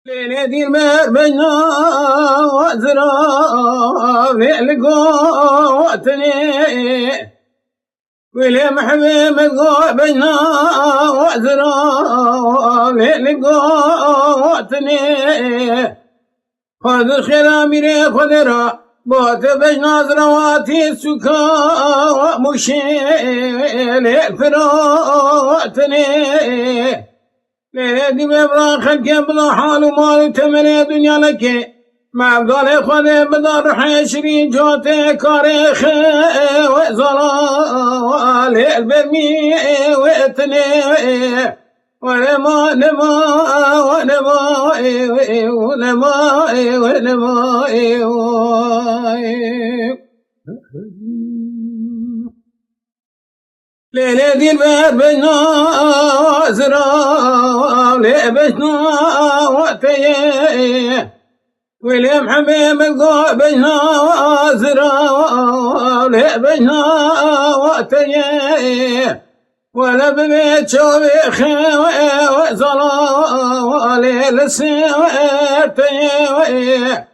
ليلة المر بينا وزرا لقوتني ولم حبيب بينا وزرا لقوتني خذ خلامي خذرا بوت بجنا زرواتي السكا مشيل الفروتني ليدي ببرا خلقي بلا حال ومال تمني دنيا لك ما بقال خذي بدر حشري جوتي كاريخي وزلال البرمي واتني ونما نما ونما ونما ونما ليلة دي البر بينا زرا لبسنا وقتيه وليم حبيب القوع بينا زرا لبسنا وقتيه ولا ببيت شوبي خيوي وزلا للسيوتيه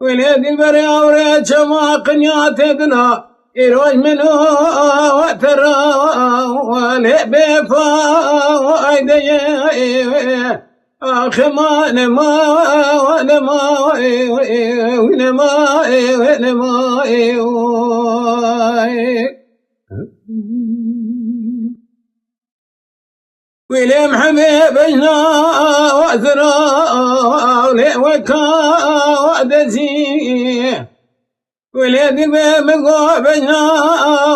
وليد البري أوريت شما قنيات دنا يروج منه وترى ولبيفا وأيديه آخما نما ونما ونما ونما وليم حبيبنا وزرا ولوكا ودزيه وليد بمقوع بينا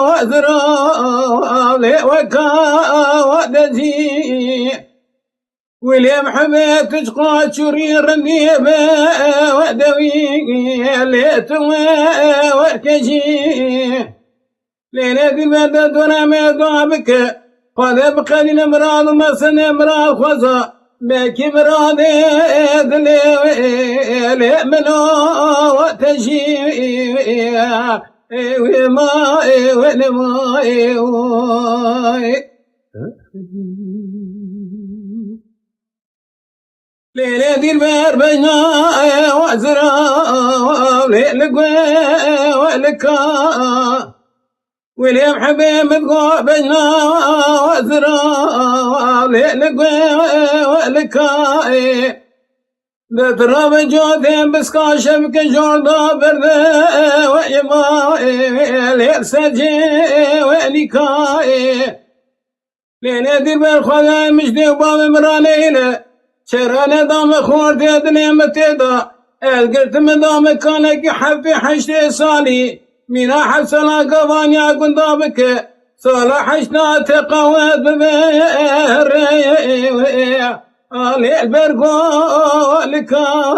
وزرا ولوكا ودزيه وليم حبيت تشقى شرير النيبة ودويه ليتوه وكشيه ليلة المدد ونميضا بك قد بقى الامراض مسن امراض خزا بك امراض دلي منو وتشي وما ونما ليلة دي البر بينا وزرا ولقوا ولكا وليم حبيب القوع بينا وزرا لقوا ولكا بتراب جودين بسكا شبك جوردا برده ويما ليرسجي ولكا ليلة دي بالخذا مجدي وباب مرانيله شرانا دام خورد يدني متدا القلت مدام كانك حفي حشتي صالي مينا حسنا قوانيا قندابك صالح حشنا تقوات ببير علي البرقو لكا